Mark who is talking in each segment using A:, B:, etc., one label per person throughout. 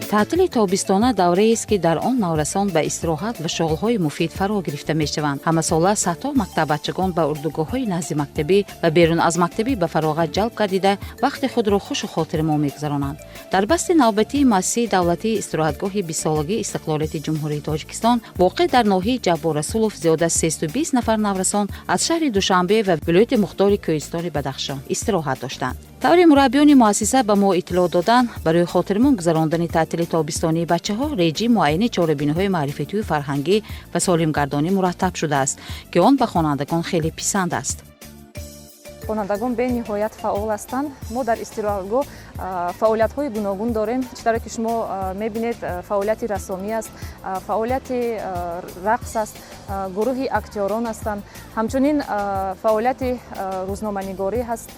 A: تعطیل تابستانه دوره‌ای است که در آن نورسان به استراحت و شغل‌های مفید فرا گرفته می‌شوند. همه ساله صدها مکتب بچگان به اردوگاه‌های نزد مکتبی و بیرون از مکتبی به فراغت جلب گردیده وقت خود را خوش و خاطرمو می‌گذرانند. در بست نوبتی مؤسسه دولتی استراحتگاه 20 سالگی استقلالیت جمهوری تاجیکستان واقع در ناحیه جبار رسولوف زیاده از 320 نفر نورسان از شهر دوشنبه و ولایت مختار کوهستان بدخشان استراحت داشتند. طوری مربیان مؤسسه به ما اطلاع دادند برای خاطرمون گذراندن تعطیل تابستانی بچه‌ها رژیم معین چاره‌بینی‌های معرفتی و فرهنگی و سالمگردانی مرتب شده است که آن به خوانندگان خیلی پسند است.
B: خوانندگان به نهایت فعال هستند. ما در استراحتگاه فعالیت‌های گوناگون داریم. چطور که شما می‌بینید فعالیت رسامی است، فعالیت رقص است، گروه اکتوران هستند، همچنین فعالیت روزنامه‌نگاری هست،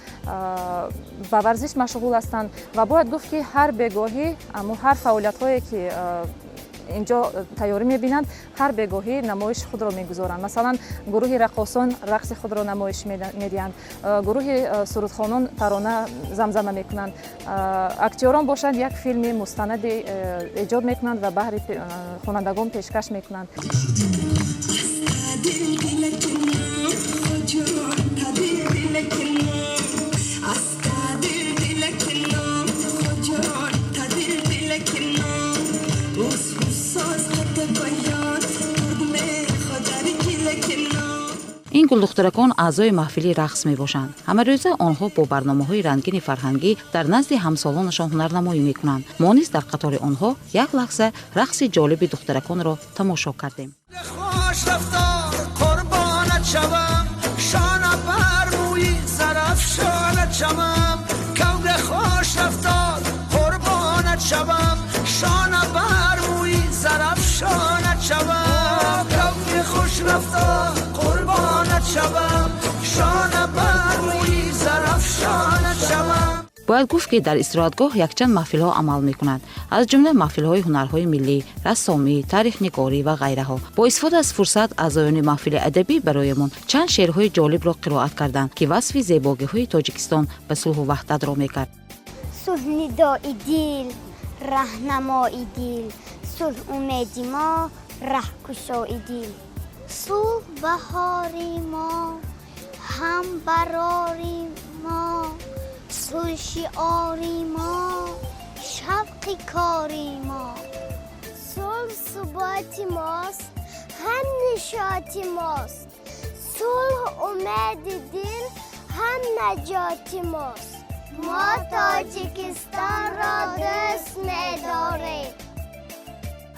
B: با ورزش مشغول هستند و باید گفت که هر بگاهی اما هر فعالیت‌هایی که اینجا تیاری می‌بینند هر بگاهی نمایش خود را می‌گذارند. مثلا گروه رقاصان رقص خود را نمایش می‌دهند، گروه سرودخوانان ترانه زمزمه می‌کنند، اکتوران باشند یک فیلم مستند ایجاد می‌کنند و بهر خوانندگان پیشکش می‌کنند.
A: این گلدخترکان اعضای محفلی رقص می باشند. همه روزه آنها با برنامه‌های رنگین فرهنگی در نزد همسالانشان هنرنمایی می‌کنند. ما نیز در قطار آنها یک لحظه رقص جالب دخترکان را تماشا کردیم.
C: خوش رفتار قربانت شوم، شان بر موی زرافشانت شوم، کود خوش رفتار قربانت شوم، شان بر موی زرافشانت شوم، کود خوش رفتار قربانت شوم، شان بر موی زرافشانت شوم.
A: باید گفت که در استراحتگاه یکچند محفل‌ها عمل می‌کنند، از جمله محفل‌های هنرهای ملی، رسامی، تاریخ نگاری و غیره ها. با استفاده از فرصت اعضایان محفل ادبی برایمان چند شعرهای جالب را قرائت کردند که وصف زیبایی‌های تاجیکستان به صلح و وحدت را می‌کرد.
D: صلح ندای دل، راهنمای دل، صلح امیدی ما، راهگشای دل. صلح بهاری ما، هم براری ما، صلح شعاری ما، شوق کاری ما. صلح ثبات ماست، هم نشاط ماست. صلح امید دل، هم نجات ماست. ما تاجیکستان را دوست می‌داریم.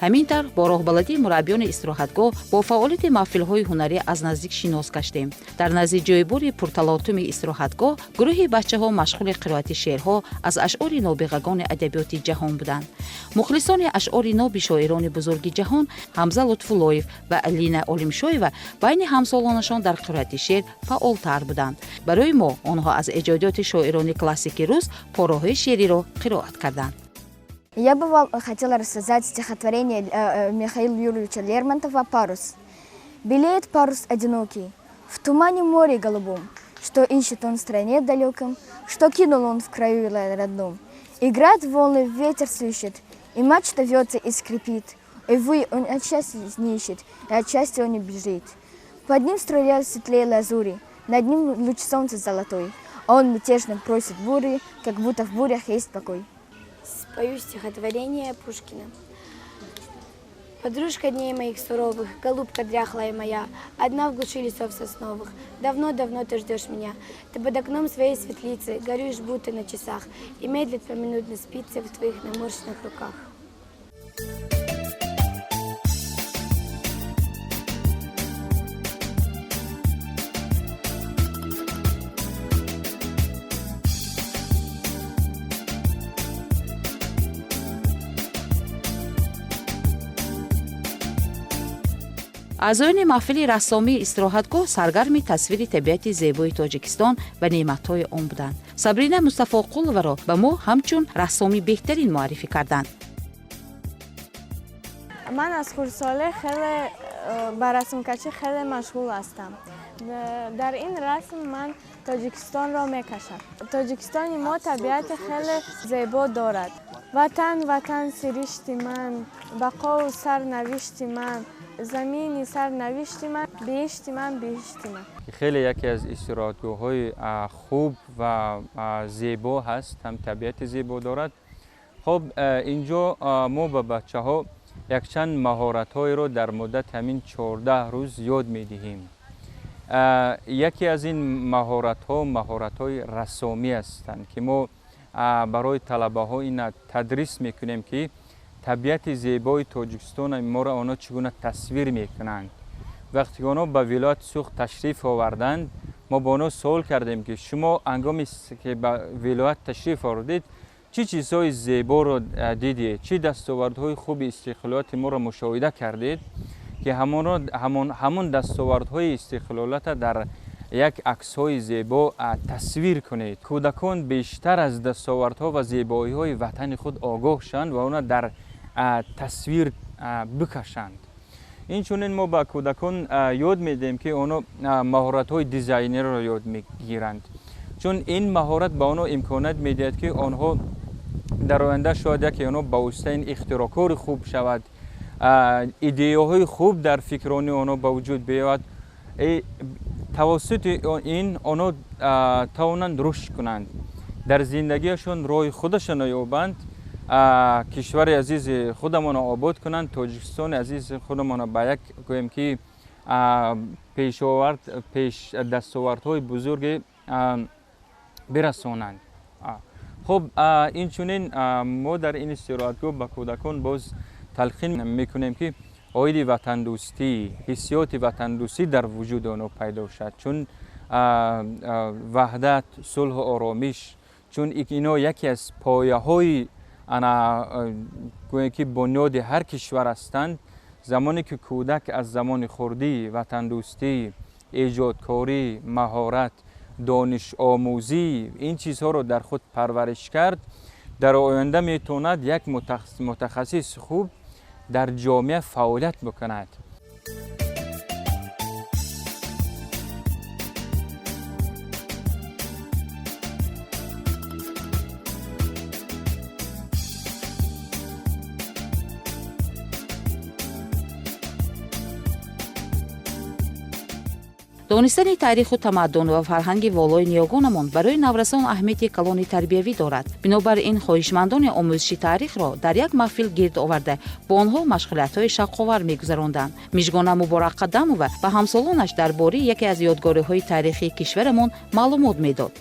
A: همینطور با راهبردی مربیان استراحتگاه با فعالیت محفل‌های هنری از نزدیک شناس گشتیم. در نزد جایبور پرتلاطم استراحتگاه گروه بچه‌ها مشغول قرائت شعرها از اشعار نابغگان ادبیات جهان بودند. مخلصان اشعار ناب شاعران بزرگ جهان حمزه لطف‌اللهیف و علینا عالمشایوا بین همسالانشان در قرائت شعر فعال‌تر بودند. برای ما آنها از ایجادات شاعران کلاسیک روس پاراهای شعری را قرائت کردند.
E: Я бы хотела рассказать стихотворение Михаила Юрьевича Лермонтова «Парус». Белеет парус одинокий в тумане море голубом, что ищет он в стране далеком, что кинул он в краю родном. Играет волны, ветер свищет, и мачта вьется и скрипит, и он от счастья не ищет, и от счастья он не бежит. Под ним струя светлее лазури, над ним луч солнца золотой, а он мятежно просит бури, как будто в бурях есть покой.
F: Спою стихотворение Пушкина. Подружка дней моих суровых, голубка дряхлая моя, одна в глуши лесов сосновых. Давно-давно ты ждешь меня. Ты под окном своей светлицы, горюешь будто на часах, и медлит поминутно спится в твоих наморщенных руках.
A: اعضایان محفل رسامی استراحتگاه سرگرم تصویر طبیعت زیبای تاجیکستان و نعمت‌های آن بودند. صبرینه مصطفی قلو را به ما همچون رسامی بهترین معرفی کردند.
G: من از خردسالی خیلی به رسم کشی خیلی مشغول هستم. در این رسم من تاجیکستان را میکشم. تاجیکستان ما طبیعت خیلی زیبا دارد. ватан ватан сиришти ман, бақову сарнавишти ман, замини сарнавишти ман, беҳишти ман беҳишти ман.
H: خیلی یکی از استراحتگاه‌های خوب و زیبا هست، هم طبیعت زیبا دارد. خب اینجا ما به بچه‌ها یک چند مهارت‌های رو در مدت همین 14 روز یاد می‌دهیم. یکی از این مهارت‌ها مهارت‌های رسامی هستند که ما برای طلبه‌ها این تدریس می‌کنیم که طبیعت زیبای تاجیکستان ما را آنها چگونه تصویر می‌کنند. وقتی آنها به ولایت سوخت تشریف آوردند، ما با آنها سوال کردیم که شما هنگامی که به ولایت تشریف آوردید چه چیزهای زیبا را دیدید، چه دستاوردهای خوب استقلالات ما را مشاهده کردید که همون دستاوردهای استقلالات در یک عکس‌های زیبا تصویر کنید. کودکان بیشتر از دستاوردها و زیبایی‌های وطن خود آگاه شوند و آنها در تصویر بکشند. این چونین ما با کودکان یاد میدیم که آنها مهارت‌های دیزاینر را یاد میگیرند، چون این مهارت به آنها امکانات میدهد که آنها در آینده شاید یکی آنها با واسطه اختراعکار خوب شود، ایده‌های خوب در فکران آنها به وجود بیاید. توسط این آنها توانند رشد کنند، در زندگیشان راه خودشان یابند، کشور عزیز خودمان را آباد کنند، تاجیکستان عزیز خودمان را به یک گویم که پیش دستاوردهای بزرگ برسانند. خب این چونین ما در این استراحتگاه به کودکان باز تلقین میکنیم که عاید وطن دوستی، حسیات وطن دوستی در وجود آنها پیدا شد، چون وحدت، صلح و آرامش، چون اینا یکی از پایه‌های گویا که بنیاد هر کشور هستند. زمانی که کودک از زمان خردی وطن دوستی، ایجادکاری، مهارت، دانش آموزی این چیزها رو در خود پرورش کرد، در آینده میتواند یک متخصص خوب در جامعه فعالیت بکند.
A: донистани таъриху тамаддун ва фарҳанги волои ниёгонамон барои наврасон аҳамияти калони тарбиявӣ дорад. бинобар ин хоҳишмандони омӯзиши таърихро дар як маҳфил гирд оварда бо онҳо машғулиятҳои шавқовар мегузаронданд. мижгона муборак қаддамова ба ҳамсолонаш дар бораи яке аз ёдгориҳои таърихии кишварамон маълумот медод.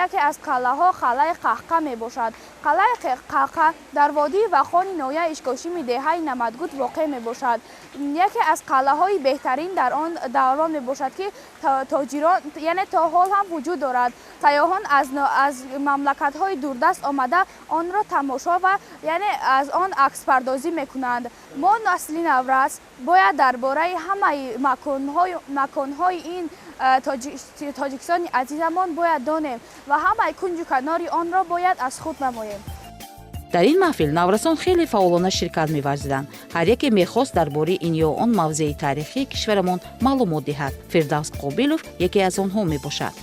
F: яке аз қалъаҳо қалъаи қаҳқа мебошад. қалъаи қаҳқа дар водии вахони ноҳияи ишкошими деҳаи намадгут воқеъ мебошад. яке аз қалъаҳои беҳтарин дар он мебошад ки тоҷирон, яъне то ҳол ҳам вуҷуд дорад. сайёҳон аз мамлакатҳои дурдаст омада онро тамошо ва яъне аз он акспардозӣ мекунанд. мо насли наврас бояд дар бораи ҳамаи маконҳои ин тоҷикистони азизамон бояд донем ва ҳамаи кунҷу канори онро бояд аз худ намоем.
A: дар ин маҳфил наврасон хеле фаъолона ширкат меварзиданд. ҳар яке мехост дар бораи ин ё он мавзеи таърихии кишварамон маълумот диҳад. фирдавс қобилов яке аз онҳо мебошад.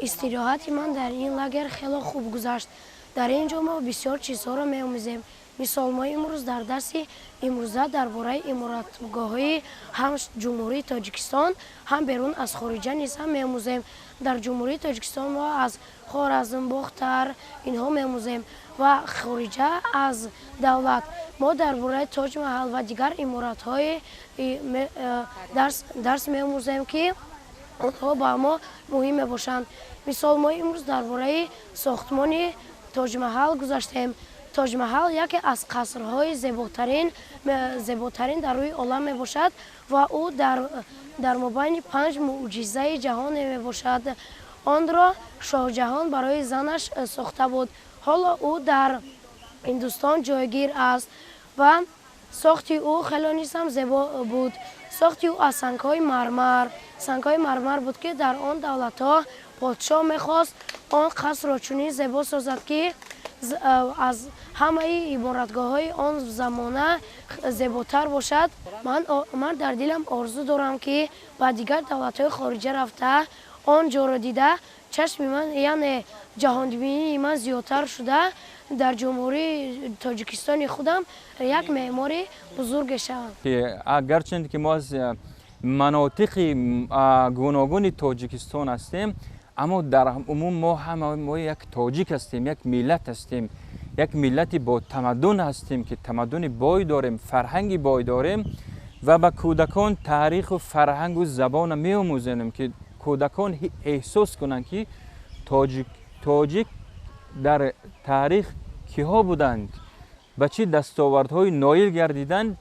I: истироҳати ман дар ин лагер хеле хуб гузашт. дар ин ҷо мо бисёр чизҳоро меомӯзем. мисол мо имрӯз дар дарси имрӯза дар бораи иморатгоҳҳои ҳам ҷумҳурии тоҷикистон ҳам берун аз хориҷа низ ҳам меомӯзем. дар ҷумҳурии тоҷикистон мо аз хоразм, бохтар инҳо меомӯзем ва хориҷа аз давлат мо дар бораи тоҷмаҳал ва дигар иморатҳои дарс меомӯзем ки онҳо ба мо муҳим мебошанд. мисол мо имрӯз дар бораи сохтмони тоҷмаҳал гузаштем. тоҷмаҳал яке аз қасрҳои зеботарин дар рӯи олам мебошад ва ӯ дар мобайни 5 муъҷизаи ҷаҳоне мебошад. онро шоҳҷаҳон барои занаш сохта буд. ҳоло ӯ дар ҳиндустон ҷойгир аст ва сохти ӯ хеле низ ҳам зебо буд. сохти ӯ аз сангҳои мармар буд ки дар он давлатҳо подшоҳ мехост он қасрро чунин зебо созад ки аз ҳамаи иморатгоҳҳои он замона зеботар бошад. ман дар дилам орзу дорам ки ба дигар давлатҳои хориҷа рафта он ҷоро дида чашми ман яъне ҷаҳонбинии ман зиёдтар шуда дар ҷумҳурии тоҷикистони худам як меъмори бузурге шавам.
H: Гарчанд ки мо аз манотиқи гуногуни тоҷикистон ҳастем, аммо дар умум мо ҳама як тоҷик ҳастем, як миллат ҳастем, як миллати бо тамаддун ҳастем ки тамаддуни бой дорем, фарҳанги бой дорем ва ба кӯдакон таъриху фарҳангу забона меомӯзонем ки кӯдакон эҳсос кунанд ки тоҷик дар таърих киҳо буданд, ба чӣ дастовардҳои ноил гардиданд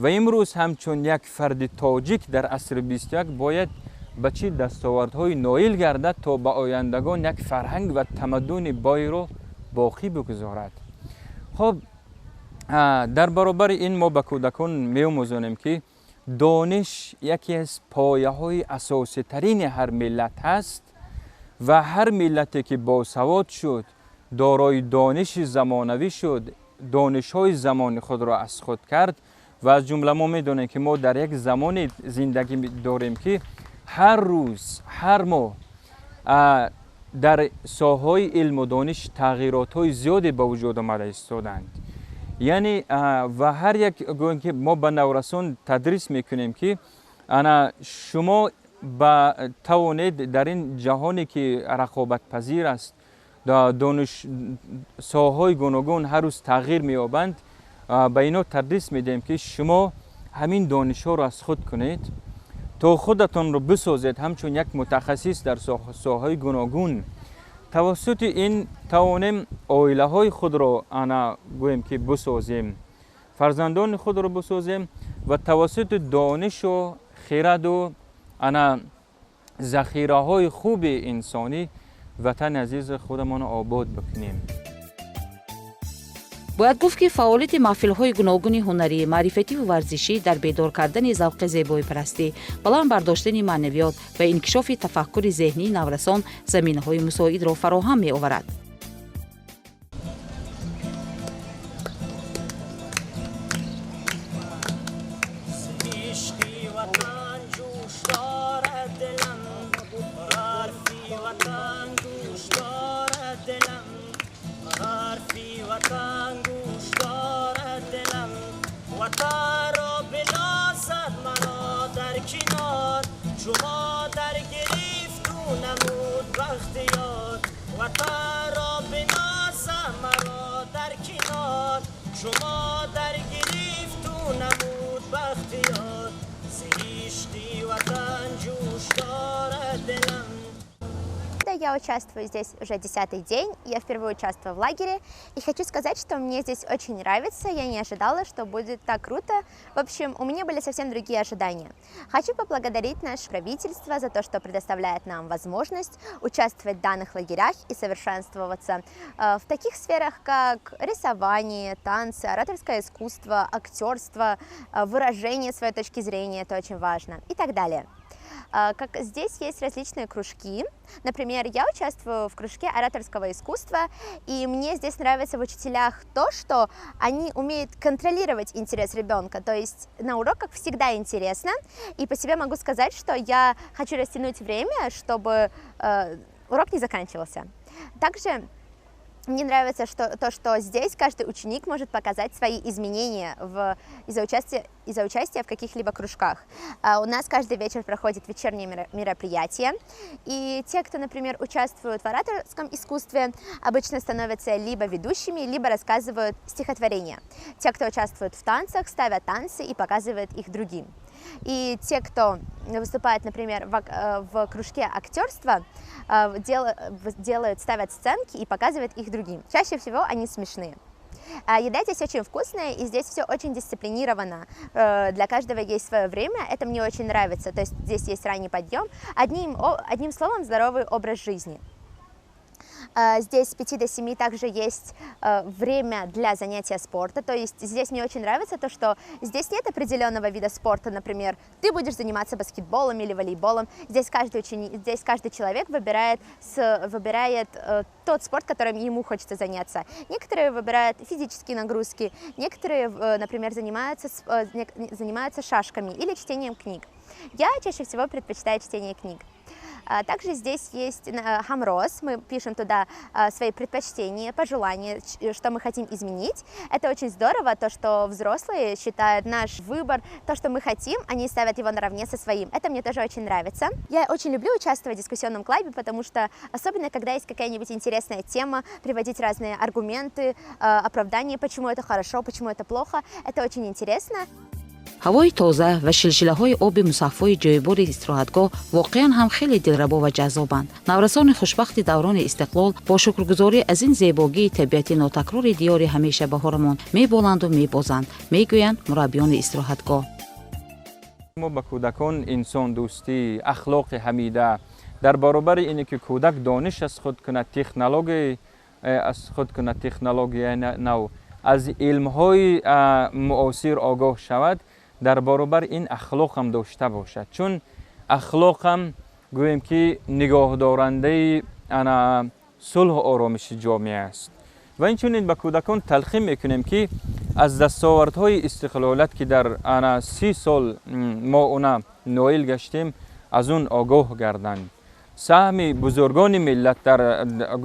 H: ва имрӯз ҳамчун як фарди тоҷик дар асри 21 бояд ба чӣ дастовардҳои ноил гардад то ба ояндагон як фарҳанг ва тамаддуни бойро боқӣ бигузорад. хоб дар баробари ин мо ба кӯдакон меомӯзонем ки дониш яке аз пояҳои асоситарини ҳар миллат ҳаст ва ҳар миллате ки босавод шуд, дорои дониши замонавӣ шуд, донишҳои замони худро аз худ кард ва аз ҷумла мо медонем ки мо дар як замоне зиндагӣ дорем ки ҳар рӯз, ҳар моҳ дар соҳаҳои илму дониш тағйиротҳои зиёде ба вуҷуд омада истоданд. яъне ва ҳар як гӯем ки мо ба наврасон тадрис мекунем ки шумо ба тавонед дар ин ҷаҳоне ки рақобатпазир аст, соҳаҳои гуногун ҳар рӯз тағйир меёбанд, ба ино тадрис медиҳем ки шумо ҳамин донишҳоро аз худ кунед то худатонро бисозед ҳамчун як мутахассис дар соҳаҳои гуногун. тавассути ин тавонем оилаҳои худро гӯем ки бисозем, фарзандони худро бисозем ва тавассути донишу хираду захираҳои хуби инсонӣ ватани азизи худамонро обод бикунем.
A: бояд гуфт ки фаъолияти маҳфилҳои гуногуни ҳунарӣ, маърифативу варзишӣ дар бедор кардани завқи зебоипарастӣ, баланд бардоштани маънавиёт ва инкишофи тафаккури зеҳнии наврасон заминаҳои мусоидро фароҳам меоварад.
J: Я участвую здесь уже 10-й день, я впервые участвую в лагере, и хочу сказать, что мне здесь очень нравится, я не ожидала, что будет так круто. В общем, у меня были совсем другие ожидания. Хочу поблагодарить наше правительство за то, что предоставляет нам возможность участвовать в данных лагерях и совершенствоваться в таких сферах, как рисование, танцы, ораторское искусство, актерство, выражение своей точки зрения, это очень важно, и так далее. Как здесь есть различные кружки. Например, я участвую в кружке ораторского искусства, и мне здесь нравится в учителях то, что они умеют контролировать интерес ребенка. То есть на уроках всегда интересно, и по себе могу сказать, что я хочу растянуть время, чтобы урок не заканчивался. Также мне нравится что здесь каждый ученик может показать свои изменения из-за участия в каких-либо кружках. У нас каждый вечер проходит вечерние мероприятия, и те, кто, например, участвует в ораторском искусстве, обычно становятся либо ведущими, либо рассказывают стихотворения. Те, кто участвует в танцах, ставят танцы и показывают их другим. И те, кто выступает, например, в кружке актерства, ставят сценки и показывают их другим. Чаще всего они смешные. Еда здесь очень вкусная, и здесь все очень дисциплинировано. Для каждого есть свое время, это мне очень нравится. То есть здесь есть ранний подъем, одним словом, здоровый образ жизни. Здесь с 5 до 7 также есть время для занятия спорта, то есть здесь мне очень нравится то, что здесь нет определенного вида спорта, например, ты будешь заниматься баскетболом или волейболом, здесь каждый человек выбирает тот спорт, которым ему хочется заняться. Некоторые выбирают физические нагрузки, некоторые, например, занимаются шашками или чтением книг. Я чаще всего предпочитаю чтение книг. Также здесь есть Хамроз, мы пишем туда свои предпочтения, пожелания, что мы хотим изменить. Это очень здорово, то, что взрослые считают наш выбор, то, что мы хотим, они ставят его наравне со своим. Это мне тоже очень нравится. Я очень люблю участвовать в дискуссионном клубе, потому что, особенно когда есть какая-нибудь интересная тема, приводить разные аргументы, оправдания, почему это хорошо, почему это плохо, это очень интересно.
A: ҳавои тоза ва шилшилаҳои оби мусаффои ҷойбори истироҳатгоҳ воқеан ҳам хеле дилрабо ва ҷаззобанд. Наврасони хушбахти даврони истиқлол бо шукргузорӣ аз ин зебогии табиати нотакрори диёри ҳамеша баҳорамон меболанду мебозанд, мегӯянд мураббиёни истироҳатгоҳ.
H: мо ба кӯдакон инсондӯстӣ, ахлоқи ҳамида, дар баробари ине ки кӯдак дониш аз худ кунад, технология нав, аз илмҳои муосир огоҳ шавад, дар баробар ин ахлоқ ҳам дошта бошад. Чун ахлоқ ҳам гӯем ки нигоҳдорандаи сулҳу оромиши ҷомеа аст. ва инчунин ба кӯдакон талқин мекунем ки аз дастовардҳои истиқлолат ки дар 30 сол мо уна ноил гаштем, аз он огоҳ гарданд. саҳми бузургони миллат дар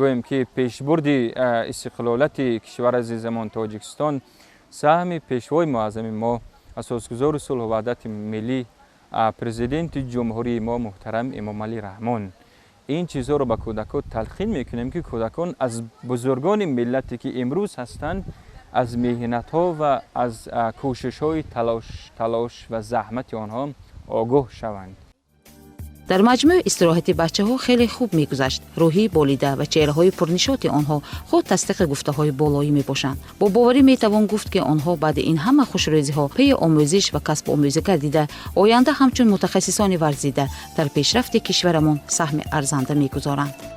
H: гӯем ки пешбурди истиқлолати кишвар азизамон Тоҷикистон, саҳми пешвои муаззами мо асосгузори сулҳу ваҳдати миллӣ президенти ҷумҳурии мо муҳтарам Эмомалӣ Раҳмон. ин чизҳоро ба кӯдакон талқин мекунем ки кӯдакон аз бузургони миллате ки имрӯз ҳастанд, аз меҳнатҳо ва аз кӯшишҳои талош ва заҳмати онҳо огоҳ шаванд.
A: дар маҷмӯи истироҳати бачаҳо хеле хуб мегузашт. рӯҳӣ болида ва чеҳраҳои пурнишоти онҳо худ тасдиқи гуфтаҳои болоӣ мебошанд. бо боварӣ метавон гуфт ки онҳо баъди ин ҳама хушрӯзиҳо пеи омӯзиш ва касбомӯзӣ гардида, оянда ҳамчун мутахассисони варзида дар пешрафти кишварамон саҳми арзанда мегузоранд.